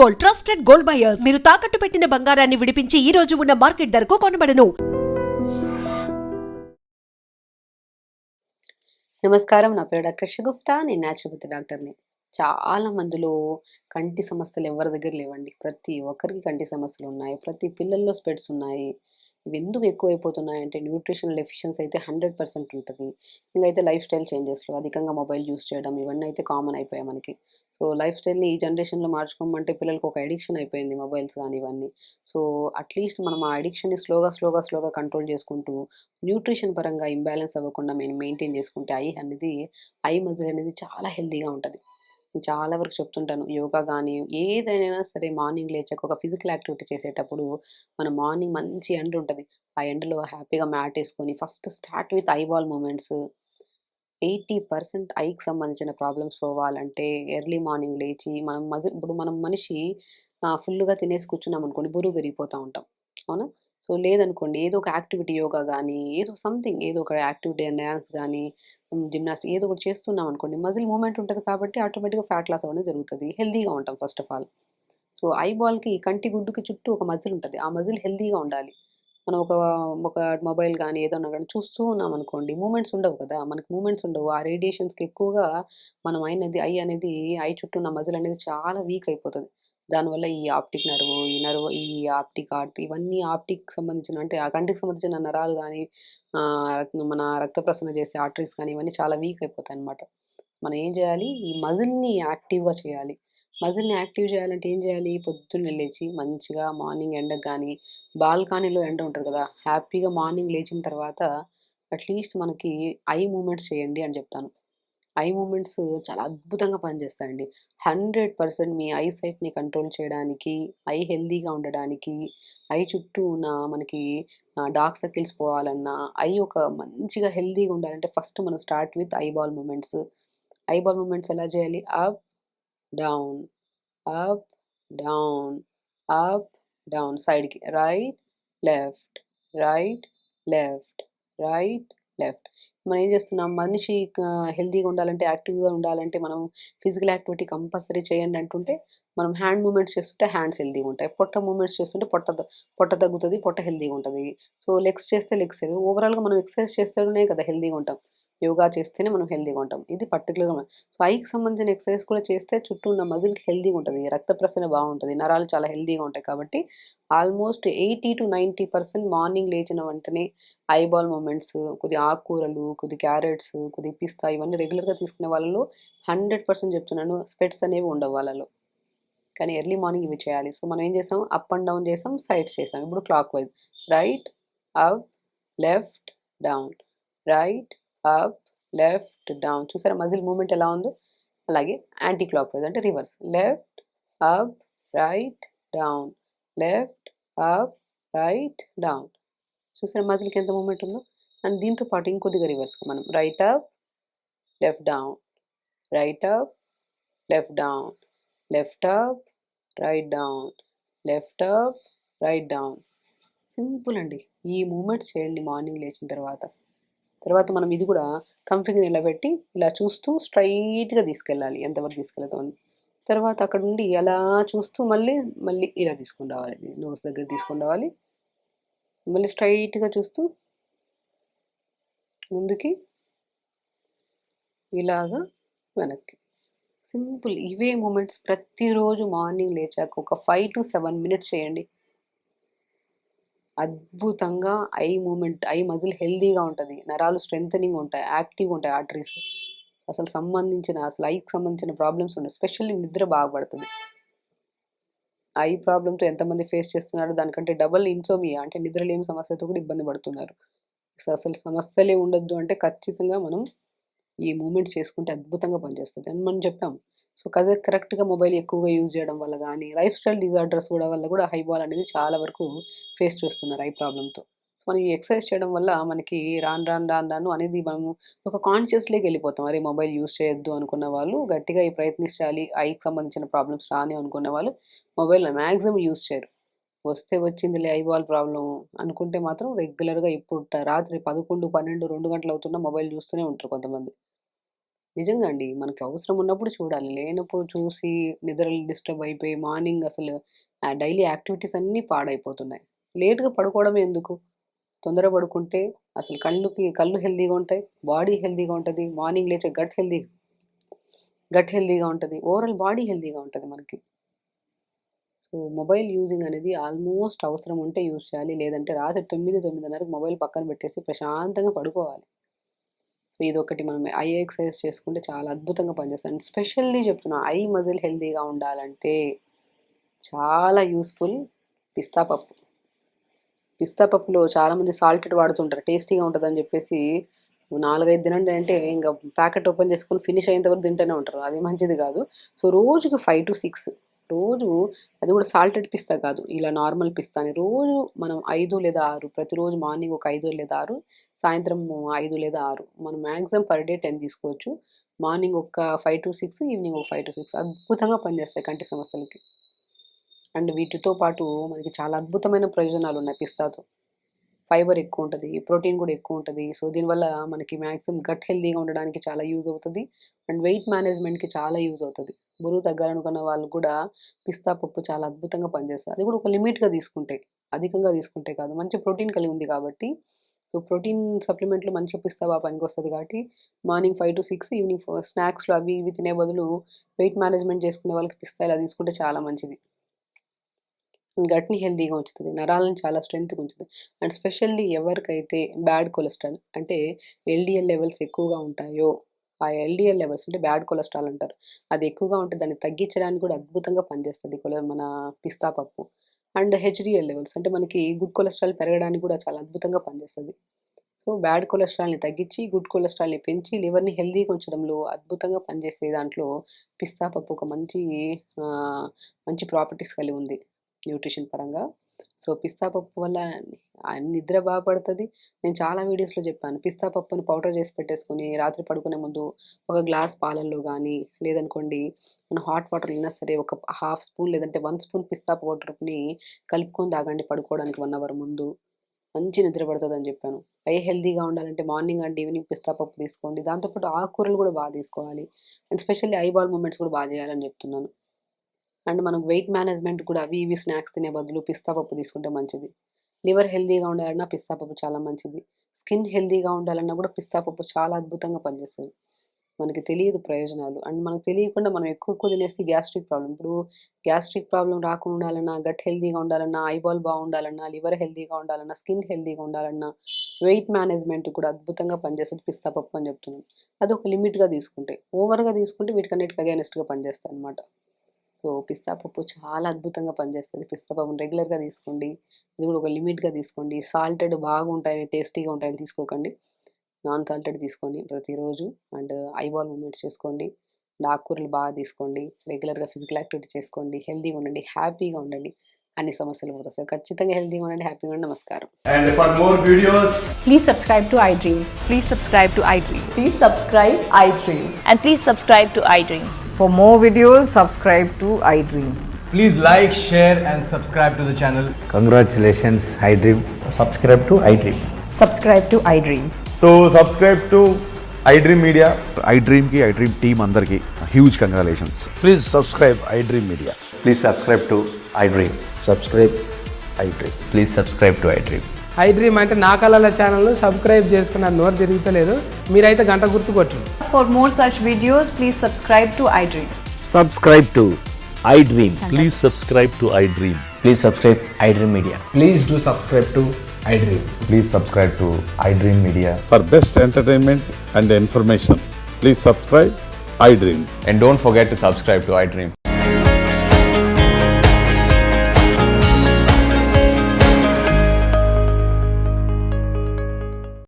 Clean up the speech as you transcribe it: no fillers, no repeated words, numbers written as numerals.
Gold, trusted gold buyers. మీరు తాకట్టు పెట్టిన బంగారాన్ని విడిపించి ఈ రోజు ఉన్న మార్కెట్ ధరకు కొనబడను. నమస్కారం, నా పేరు డాక్టర్ షగుఫ్తా. నేను న్యాచురోపతి డాక్టర్ని. చాలా మందిలో కంటి సమస్యలు ఎవరి దగ్గర లేవండి. ప్రతి ఒక్కరికి కంటి సమస్యలు ఉన్నాయి. ప్రతి పిల్లల్లో స్పెట్స్ ఉన్నాయి. ఇవి ఎందుకు ఎక్కువైపోతున్నాయంటే న్యూట్రిషనల్ డెఫిషియన్సీ అయితే 100% ఉంటుంది. ఇంకైతే లైఫ్ స్టైల్ చేంజెస్లో అధికంగా మొబైల్ యూస్ చేయడం ఇవన్నీ అయితే కామన్ అయిపోయాయి మనకి. సో లైఫ్ స్టైల్ని ఈ జనరేషన్లో మార్చుకోమంటే పిల్లలకి ఒక అడిక్షన్ అయిపోయింది మొబైల్స్ కానీ ఇవన్నీ. సో అట్లీస్ట్ మనం ఆ అడిక్షన్ని స్లోగా కంట్రోల్ చేసుకుంటూ న్యూట్రిషన్ పరంగా ఇంబ్యాలెన్స్ అవ్వకుండా మేము మెయింటైన్ చేసుకుంటే ఐ మజిల్ అనేది చాలా హెల్తీగా ఉంటది. నేను చాలా వరకు చెప్తుంటాను. యోగా గానీ, ఏదైనా సరే మార్నింగ్ లేచాక ఒక ఫిజికల్ యాక్టివిటీ చేసేటప్పుడు మనం మార్నింగ్ మంచి ఎండ ఉంటది. ఆ ఎండలో హ్యాపీగా మ్యాట్ ఏసుకొని first start with eyeball movements. 80% ఐకి సంబంధించిన ప్రాబ్లమ్స్ పోవాలంటే ఎర్లీ మార్నింగ్ లేచి మనం మనిషి ఫుల్‌గా తినేసి కూర్చున్నామనుకోండి బరువు పెరిగిపోతా ఉంటాం. అవునా? సో, లేదనుకోండి ఏదో ఒక యాక్టివిటీ యోగా గానీ, ఏదో ఒక యాక్టివిటీ డాన్స్ గానీ, జిమ్నాస్టిక్ ఏదో ఒకటి చేస్తున్నామనుకోండి మజిల్ మూవ్‌మెంట్ ఉంటది కాబట్టి ఆటోమేటిక్‌గా ఫ్యాట్ లాస్ అవ్వడం జరుగుతది. హెల్తీగా ఉంటాం ఫస్ట్ ఆఫ్ ఆల్. సో, కంటి గుడ్డుకి చుట్టూ ఒక మజిల్ ఉంటది. ఆ మజిల్ హెల్తీగా ఉండాలి. మనం ఒక మొబైల్ గానీ, ఏదన్నా గానీ చూస్తూ ఉన్నామనుకోండి మూవ్‌మెంట్స్ ఉండవు కదా! మనకు మూవ్‌మెంట్స్ ఉండవు. ఆ రేడియేషన్స్‌కి ఎక్కువగా మనం ఐ చుట్టూ ఉన్న మజిల్ అనేది చాలా వీక్ అయిపోతది. దానివల్ల ఈ ఆప్టిక్ నర్వ్, ఈ ఆప్టిక్ ఆర్ట్ ఇవన్నీ ఆప్టిక్‌కి సంబంధించిన అంటే ఆ కంటికి సంబంధించిన నరాలు గానీ, మన రక్త ప్రసరణ చేసే ఆర్టరీస్ కానీ ఇవన్నీ చాలా వీక్ అయిపోతాయన్నమాట. మనం ఏం చేయాలి? ఈ మజిల్‌ని యాక్టివ్‌గా చేయాలి. మజిల్‌ని యాక్టివ్ చేయాలంటే ఏం చేయాలి? పొద్దున్నే లేచి మంచిగా మార్నింగ్ ఎండకు గాని, బాల్కనీలో ఎండ ఉంటది కదా! హ్యాపీగా మార్నింగ్ లేచిన తర్వాత అట్‌లీస్ట్ మనకి ఐ మూవ్‌మెంట్స్ చేయండి అని చెప్తాను. ఐ మూవ్‌మెంట్స్ చాలా అద్భుతంగా పనిచేస్తాయండి. 100% మీ ఐ సైట్‌ని కంట్రోల్ చేయడానికి, ఐ హెల్తీగా ఉండడానికి, ఐ చుట్టూ ఉన్న మనకి డార్క్ సర్కిల్స్ పోవాలన్నా, ఒక మంచిగా హెల్తీగా ఉండాలంటే ఫస్ట్ మనం start with eyeball movements. Eyeball movements ఎలా చేయాలి? Up, down, up, down, up, down సైడ్‌కి. Right, left, right, left, right, left. మనం ఏం చేస్తున్నాం మనిషి హెల్తీగా ఉండాలంటే, యాక్టివ్‌గా ఉండాలంటే మనం ఫిజికల్ యాక్టివిటీ కంపల్సరీ చేయండి అంటుంటే, మనం హ్యాండ్ మూవ్‌మెంట్స్ చేస్తుంటే హ్యాండ్స్ హెల్తీగా ఉంటాయి. పొట్ట మూవ్‌మెంట్స్ చేస్తుంటే పొట్ట తగ్గుతది. పొట్ట హెల్తీగా ఉంటది. సో, లెగ్స్ చేస్తే లెగ్స్. ఓవరాల్‌గా మనం ఎక్సర్సైజ్ చేస్తేనే కదా హెల్తీగా ఉంటాం. యోగా చేస్తేనే మనం హెల్తీగా ఉంటాం. ఇది పర్టిక్యులర్‌గా సో, ఐకి సంబంధించిన ఎక్సర్సైజ్ కూడా చేస్తే చుట్టూ ఉన్న మజిల్‌కి హెల్తీగా ఉంటది. రక్త ప్రసరణ బావుంటది. నరాలు చాలా హెల్తీగా ఉంటాయి కాబట్టి ఆల్మోస్ట్ 80-90% మార్నింగ్ లేచిన వెంటనే ఐబాల్ మూవ్‌మెంట్స్, కొద్దిగా ఆకుకూరలు, కొద్దిగా క్యారెట్స్, కొద్దిగా పిస్తా ఇవన్నీ రెగ్యులర్‌గా తీసుకునే వాళ్ళలో 100% చెప్తున్నాను స్పెట్స్ అనేవి ఉండవు వాళ్ళలో. కానీ ఎర్లీ మార్నింగ్ ఇవి చేయాలి. సో, మనం ఏం చేసాం అప్ అండ్ డౌన్ చేసాం, సైడ్స్ చేసాం. ఇప్పుడు clockwise right, up, left, down, right, up, left, down. చూసారా మజిల్ మూవ్‌మెంట్ ఎలా ఉందో? అలాగే యాంటీ క్లాక్ వైస్ అంటే reverse. Left, up, right, down, left, up, right, down. చూసారా మజిల్‌కి ఎంత మూవ్‌మెంట్ ఉందో? అండ్ దీంతో పాటు ఇంకొద్దిగా రివర్స్‌గా మనం right up, left down, right up, left down, left up, right down, left up, right down. Simple అండి. ఈ మూవ్‌మెంట్స్ చేయండి మార్నింగ్ లేచిన తర్వాత. తర్వాత మనం ఇది కూడా థంబ్ ఫింగర్ నిలబెట్టి ఇలా చూస్తూ స్ట్రెయిట్‌గా తీసుకెళ్ళాలి. ఎంతవరకు తీసుకెళ్తామో. తర్వాత అక్కడ నుండి అలా చూస్తూ మళ్ళీ ఇలా తీసుకొని రావాలి. నోస్ దగ్గర తీసుకొని రావాలి. మళ్ళీ స్ట్రెయిట్‌గా చూస్తూ ముందుకి ఇలాగా వెనక్కి. సింపుల్. ఇవే మూవ్‌మెంట్స్ ప్రతిరోజు మార్నింగ్ లేచాక ఒక 5-7 మినిట్స్ చేయండి. అద్భుతంగా ఐ మజిల్ హెల్తీగా ఉంటది. నరాలు స్ట్రెంథెనింగ్ ఉంటాయి. యాక్టివ్‌గా ఉంటాయి ఆర్టరీస్. అసలు ఐకి సంబంధించిన ప్రాబ్లమ్స్ ఉండవు. ఎస్పెషల్లీ నిద్ర బాగా పడతది. ఐ ప్రాబ్లమ్‌తో ఎంతమంది ఫేస్ చేస్తున్నారో దానికంటే డబుల్ ఇన్సోమ్నియా అంటే నిద్రలేమి సమస్యతో కూడా ఇబ్బంది పడుతున్నారు. అసలు సమస్యలే ఉండొద్దు అంటే ఖచ్చితంగా మనం ఈ మూవ్‌మెంట్స్ చేసుకుంటే అద్భుతంగా పనిచేస్తది అని మనం చెప్పాం. సో, కరెక్ట్‌గా మొబైల్ ఎక్కువగా యూజ్ చేయడం వల్ల గానీ, లైఫ్ స్టైల్ డిజార్డర్స్ వల్ల కూడా ఐబాల్ అనేది చాలా వరకు ఫేస్ చేస్తున్నారు ఐ ప్రాబ్లమ్‌తో. సో, మనం ఈ ఎక్సర్సైజ్ చేయడం వల్ల మనకి రాను అనేది మనము ఒక కాన్షియస్‌లోకి వెళ్ళిపోతాం. అరే! మొబైల్ యూజ్ చేయొద్దు అనుకున్న వాళ్ళు గట్టిగా ఈ ప్రయత్నించాలి. ఐకి సంబంధించిన ప్రాబ్లమ్స్ రాని అనుకున్న వాళ్ళు మొబైల్ మాక్సిమం యూజ్ చేయరు. వస్తే వచ్చిందిలే ఐబాల్ ప్రాబ్లమ్ అనుకుంటే మాత్రం రెగ్యులర్‌గా ఇప్పుడు రాత్రి 11, 12, 2 గంటలవుతున్నా మొబైల్ చూస్తూనే ఉంటారు కొంతమంది. నిజంగా అండి. మనకి అవసరం ఉన్నప్పుడు చూడాలి. లేనప్పుడు చూసి నిద్రలు డిస్టర్బ్ అయిపోయి మార్నింగ్ అసలు డైలీ యాక్టివిటీస్ అన్నీ పాడైపోతున్నాయి. లేట్‌గా పడుకోవడమే ఎందుకు? తొందరగా పడుకుంటే అసలు కళ్ళు హెల్తీగా ఉంటాయి. బాడీ హెల్తీగా ఉంటది. మార్నింగ్ లేచే గట్ హెల్తీగా ఉంటది. ఓవరాల్ బాడీ హెల్తీగా ఉంటది మనకి. సో, మొబైల్ యూజింగ్ అనేది ఆల్మోస్ట్ అవసరం ఉంటే యూజ్ చేయాలి. లేదంటే రాత్రి 9, 9:30కి మొబైల్ పక్కన పెట్టేసి ప్రశాంతంగా పడుకోవాలి. సో, ఇదొకటి మనం ఐ ఎక్సర్సైజ్ చేసుకుంటే చాలా అద్భుతంగా పనిచేస్తది. అండ్ స్పెషల్లీ చెప్తున్నా ఐ మజిల్ హెల్తీగా ఉండాలంటే చాలా యూజ్‌ఫుల్ పిస్తా పప్పు. పిస్తా పప్పులో చాలామంది సాల్టెడ్ వాడుతుంటారు. టేస్టీగా ఉంటదని జెప్పేసి 4, 5 తినండి అంటే ఇంక ప్యాకెట్ ఓపెన్ చేసుకొని ఫినిష్ అయ్యేంత వరకు తింటూనే ఉంటారు. అది మంచిది గాదు. సో, రోజుకి 5-6 రోజు అది గూడా సాల్టెడ్ పిస్తా కాదు. ఇలా నార్మల్ పిస్తాని రోజు మనం 5 లేదా 6 ప్రతిరోజు మార్నింగ్ ఒక 5 లేదా 6 సాయంత్రం 5 లేదా 6 మనం మాక్సిమం పర్ డే 10 తీసుకోవచ్చు. మార్నింగ్ ఒక 5-6 ఈవినింగ్ ఒక 5-6 అద్భుతంగా పనిచేస్తాయి కంటి సమస్యలకి. అండ్ వీటితో పాటు మనకి చాలా అద్భుతమైన ప్రయోజనాలున్నాయి పిస్తాతో. ఫైబర్ ఎక్కువుంటది. ప్రోటీన్ గూడా ఎక్కువుంటది. సో, దీనివల్ల మనకి మాక్సిమం గట్ హెల్తీగా ఉండడానికి చాలా యూజ్ అవుతది. అండ్ వెయిట్ మేనేజ్‌మెంట్‌కి చాలా యూజ్ అవుతది. బరువు తగ్గాలనుకున్న వాళ్ళకి గూడా పిస్తా పప్పు చాలా అద్భుతంగా పనిచేస్తది. అది గూడా ఒక లిమిట్‌గా తీసుకుంటే. అధికంగా తీసుకుంటే కాదు. మంచి ప్రోటీన్ కలిగి ఉంది కాబట్టి, సో, ప్రోటీన్ సప్లిమెంట్‌లో మంచిగా పిస్తా పనికొస్తది కాబట్టి మార్నింగ్ 5-6 ఈవినింగ్ స్నాక్స్‌లో అవి ఇవి తినే బదులు వెయిట్ మేనేజ్‌మెంట్ చేసుకునే వాళ్ళకి పిస్తా ఇలా తీసుకుంటే చాలా మంచిది. గట్‌ని హెల్తీగా ఉంచుతది. నరాలను చాలా స్ట్రెంగ్త్‌గా ఉంచుతది. అండ్ స్పెషల్లీ ఎవరికైతే బ్యాడ్ కొలెస్ట్రాల్ అంటే ఎల్‌డీఎల్ లెవెల్స్ ఎక్కువగా ఉంటాయో, ఆ ఎల్‌డీఎల్ లెవెల్స్ అంటే బ్యాడ్ కొలెస్ట్రాల్ అంటారు. అది ఎక్కువగా ఉంటే దాన్ని తగ్గించడానికి కూడా అద్భుతంగా పనిచేస్తది మన పిస్తా పప్పు. అండ్ హెచ్‌డీఎల్ లెవెల్స్ అంటే మనకి గుడ్ కొలెస్ట్రాల్ పెరగడానికి కూడా చాలా అద్భుతంగా పనిచేస్తది. సో, బ్యాడ్ కొలెస్ట్రాల్‌ని తగ్గించి, గుడ్ కొలెస్ట్రాల్‌ని పెంచి లివర్‌ని హెల్తీగా ఉంచడంలో అద్భుతంగా పనిచేసే దాంట్లో పిస్తా పప్పు ఒక మంచి ప్రాపర్టీస్ కలిగి ఉంది. న్యూట్రిషన్ పరంగా. సో, పిస్తా పప్పు వల్ల నిద్ర పడతది. నేను చాలా వీడియోస్‌లో చెప్పాను. పిస్తా పప్పుని పౌడర్ చేసి పెట్టేసుకొని రాత్రి పడుకునే ముందు ఒక గ్లాస్ పాలల్లో గానీ, లేదనుకోండి మనం హాట్ వాటర్ అయినా సరే ఒక హాఫ్ స్పూన్ లేదంటే 1 స్పూన్ పిస్తా పౌడర్‌ని కలుపుకొని తాగండి పడుకోవడానికి 1 అవర్ ముందు. మంచి నిద్ర పడతదని చెప్పాను. హెల్తీగా ఉండాలంటే మార్నింగ్ అండ్ ఈవినింగ్ పిస్తా పప్పు తీసుకోండి. దాంతో పాటు ఆకుకూరలు కూడా తీసుకోవాలి. అండ్ స్పెషల్లీ ఐబాల్ మూవ్‌మెంట్స్ కూడా చేయాలని చెప్తున్నాను. అండ్ మనం వెయిట్ మేనేజ్‌మెంట్ కూడా అవి ఇవి స్నాక్స్ తినే బదులు పిస్తా పప్పు తీసుకుంటే మంచిది. లివర్ హెల్తీగా ఉండాలన్నా పిస్తా పప్పు చాలా మంచిది. స్కిన్ హెల్తీగా ఉండాలన్నా కూడా పిస్తా పప్పు చాలా అద్భుతంగా పనిచేస్తది. మనకి తెలియదు ప్రయోజనాలు. అండ్ మనకు తెలియకుండా మనం ఎక్కువ ఎక్కువ తినేసి గ్యాస్ట్రిక్ ప్రాబ్లమ్. ఇప్పుడు గ్యాస్ట్రిక్ ప్రాబ్లమ్ రాకుండా ఉండాలన్నా, గట్ హెల్తీగా ఉండాలన్నా, ఐబాల్ బాగుండాలన్నా, లివర్ హెల్తీగా ఉండాలన్నా, స్కిన్ హెల్తీగా ఉండాలన్నా, వెయిట్ మేనేజ్‌మెంట్‌కి కూడా అద్భుతంగా పనిచేసేది పిస్తా పప్పు అని చెప్తున్నాను. అదొక లిమిట్‌గా తీసుకుంటే. ఓవర్‌గా తీసుకుంటే వీటికన్నిటికి అగైనెస్ట్‌గా పనిచేస్తాయన్నమాట. సో, పిస్తా పప్పు చాలా అద్భుతంగా పనిచేస్తది. పిస్తా పప్పుని రెగ్యులర్‌గా తీసుకోండి. అది కూడా ఒక లిమిట్‌గా తీసుకోండి. సాల్టెడ్ బాగుంటాయని, టేస్టీగా ఉంటాయని తీసుకోకండి. నాన్ సాల్టెడ్ తీసుకోండి ప్రతిరోజు. అండ్ ఐబాల్ మూవ్‌మెంట్స్ చేసుకోండి. అండ్ ఆకుకూరలు తీసుకోండి. రెగ్యులర్‌గా ఫిజికల్ యాక్టివిటీ చేసుకోండి. హెల్తీగా ఉండండి. హ్యాపీగా ఉండండి. అన్ని సమస్యలు పోతాయి. సో, ఖచ్చితంగా హెల్తీగా ఉండండి. హ్యాపీగా ఉండండి. నమస్కారం. And for more videos, Please subscribe to iDream. Please subscribe to iDream. Please subscribe iDreams. And please subscribe to iDream. For more videos, subscribe to iDream. please like, share, and subscribe to the channel. Congratulations, iDream. subscribe to iDream. Subscribe to iDream. So subscribe to iDream Media. iDream की iDream team अंदर की huge congratulations. Please subscribe iDream Media. Please subscribe to iDream. Subscribe iDream. Please subscribe to iDream. iDream అంటే నా కళల channel subscribe చేసుకున్న నోరు తిరుగుతలేదు మీరైతే గంట గుర్తు కొట్టండి. For more such videos, please subscribe to iDream. Subscribe to iDream. Please subscribe to iDream. Please subscribe iDream Media. Please do subscribe to iDream. Please subscribe to iDream Media. For best entertainment and information, please subscribe iDream. And don't forget to subscribe to iDream.